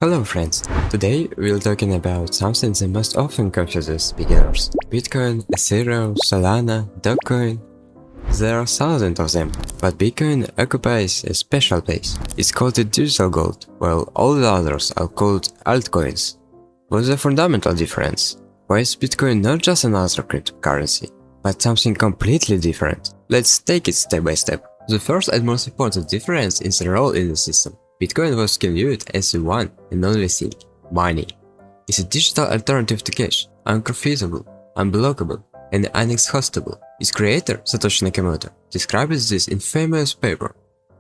Hello friends, today we're talking about something that most often confuses beginners. Bitcoin, Ethereum, Solana, Dogecoin. There are thousands of them, but Bitcoin occupies a special place. It's called the digital gold, while all the others are called altcoins. What's the fundamental difference? Why is Bitcoin not just another cryptocurrency, but something completely different? Let's take it step by step. The first and most important difference is the role in the system. Bitcoin was conceived as the one and only thing, money. It's a digital alternative to cash, unconfiscatable, unblockable, and inexhaustible. Its creator, Satoshi Nakamoto, describes this in famous paper,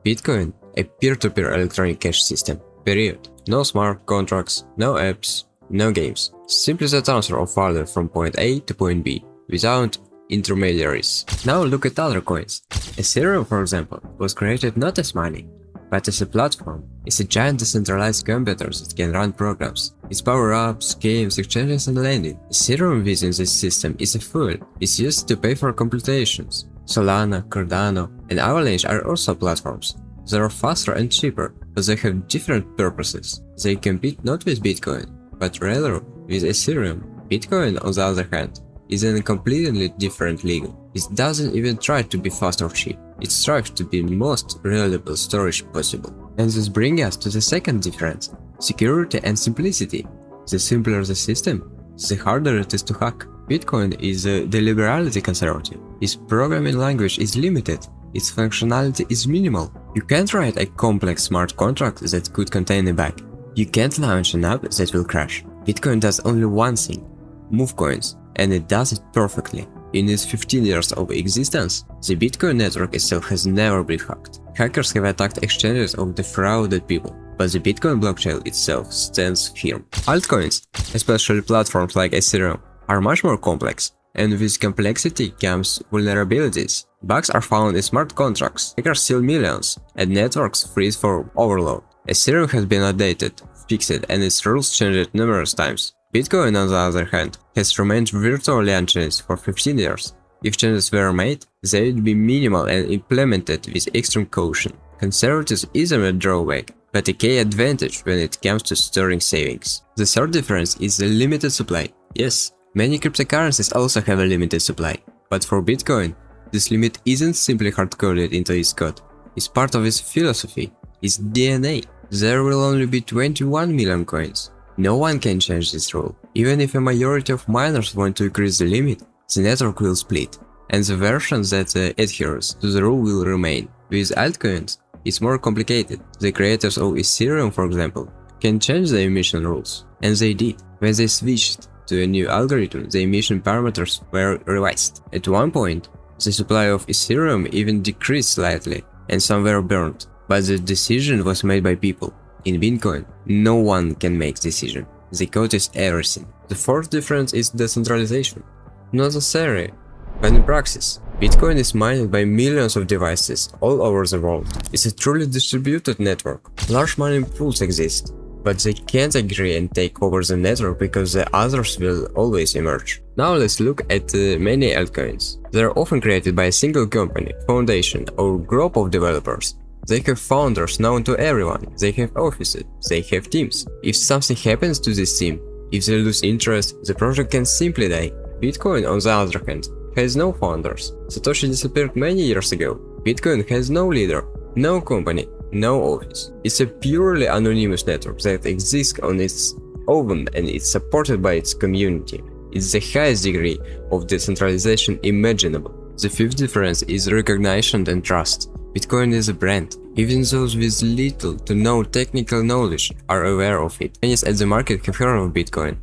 Bitcoin, a peer-to-peer electronic cash system, period. No smart contracts, no apps, no games. Simply the transfer of value from point A to point B, without intermediaries. Now look at other coins. Ethereum, for example, was created not as money, but as a platform. It's a giant decentralized computer that can run programs. Its power-ups, games, exchanges and lending. Ethereum within this system is a fuel. It's used to pay for computations. Solana, Cardano and Avalanche are also platforms. They are faster and cheaper, but they have different purposes. They compete not with Bitcoin, but rather with Ethereum. Bitcoin, on the other hand, is in a completely different league. It doesn't even try to be fast or cheap. It strives to be the most reliable storage possible. And this brings us to the second difference: security and simplicity. The simpler the system, the harder it is to hack. Bitcoin is deliberately conservative. Its programming language is limited. Its functionality is minimal. You can't write a complex smart contract that could contain a bug. You can't launch an app that will crash. Bitcoin does only one thing: move coins, and it does it perfectly. In its 15 years of existence, the Bitcoin network itself has never been hacked. Hackers have attacked exchanges of defrauded people, but the Bitcoin blockchain itself stands firm. Altcoins, especially platforms like Ethereum, are much more complex, and with complexity comes vulnerabilities. Bugs are found in smart contracts, hackers steal millions, and networks freeze for overload. Ethereum has been updated, fixed, and its rules changed numerous times. Bitcoin, on the other hand, has remained virtually unchanged for 15 years. If changes were made, they would be minimal and implemented with extreme caution. Conservatism isn't a drawback, but a key advantage when it comes to storing savings. The third difference is the limited supply. Yes, many cryptocurrencies also have a limited supply, but for Bitcoin, this limit isn't simply hard-coded into its code. It's part of its philosophy, its DNA. There will only be 21 million coins. No one can change this rule. Even if a majority of miners want to increase the limit, the network will split, and the version that adheres to the rule will remain. With altcoins, it's more complicated. The creators of Ethereum, for example, can change the emission rules, and they did. When they switched to a new algorithm, the emission parameters were revised. At one point, the supply of Ethereum even decreased slightly, and some were burned, but the decision was made by people. In Bitcoin, no one can make decision. The code is everything. The fourth difference is decentralization. Not a theory, but in practice. Bitcoin is mined by millions of devices all over the world. It's a truly distributed network. Large mining pools exist, but they can't agree and take over the network because the others will always emerge. Now let's look at many altcoins. They are often created by a single company, foundation, or group of developers. They have founders known to everyone, they have offices, they have teams. If something happens to this team, if they lose interest, the project can simply die. Bitcoin, on the other hand, has no founders. Satoshi disappeared many years ago. Bitcoin has no leader, no company, no office. It's a purely anonymous network that exists on its own and is supported by its community. It's the highest degree of decentralization imaginable. The fifth difference is recognition and trust. Bitcoin is a brand. Even those with little to no technical knowledge are aware of it. Many at the market have heard of Bitcoin,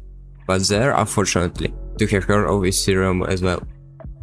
but there, unfortunately, to have heard of Ethereum as well.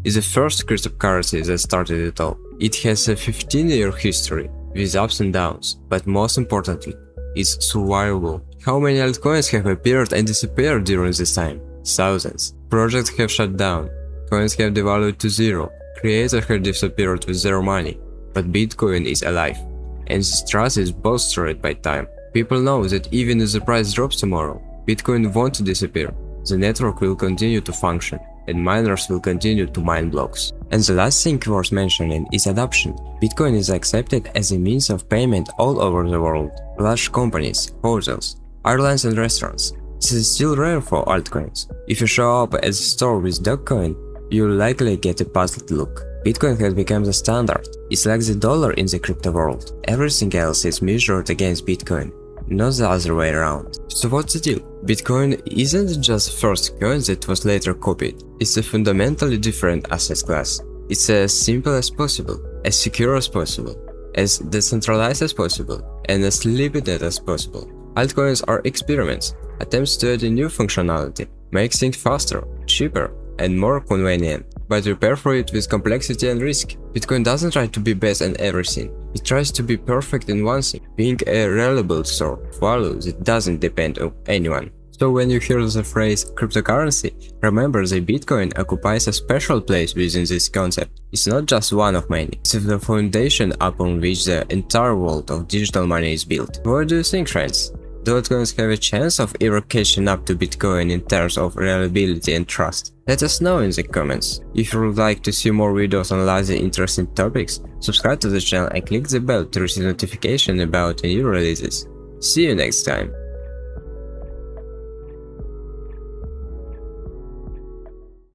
It's the first cryptocurrency that started it all. It has a 15-year history, with ups and downs, but most importantly, it's survivable. How many altcoins have appeared and disappeared during this time? Thousands. Projects have shut down, coins have devalued to zero, creators have disappeared with zero money. But Bitcoin is alive, and this trust is bolstered by time. People know that even if the price drops tomorrow, Bitcoin won't disappear. The network will continue to function, and miners will continue to mine blocks. And the last thing worth mentioning is adoption. Bitcoin is accepted as a means of payment all over the world. Large companies, hotels, Airlines and restaurants. This is still rare for altcoins. If you show up at a store with Dogecoin, you'll likely get a puzzled look. Bitcoin has become the standard. It's like the dollar in the crypto world. Everything else is measured against Bitcoin, not the other way around. So what's the deal? Bitcoin isn't just the first coin that was later copied. It's a fundamentally different asset class. It's as simple as possible, as secure as possible, as decentralized as possible, and as limited as possible. Altcoins are experiments, attempts to add a new functionality, make things faster, cheaper, and more convenient, but prepare for it with complexity and risk. Bitcoin doesn't try to be best in everything. It tries to be perfect in one thing, being a reliable store of value that doesn't depend on anyone. So when you hear the phrase cryptocurrency, remember that Bitcoin occupies a special place within this concept. It's not just one of many, it's the foundation upon which the entire world of digital money is built. What do you think, friends? Do altcoins have a chance of ever catching up to Bitcoin in terms of reliability and trust? Let us know in the comments. If you would like to see more videos on other interesting topics, subscribe to the channel and click the bell to receive notification about new releases. See you next time.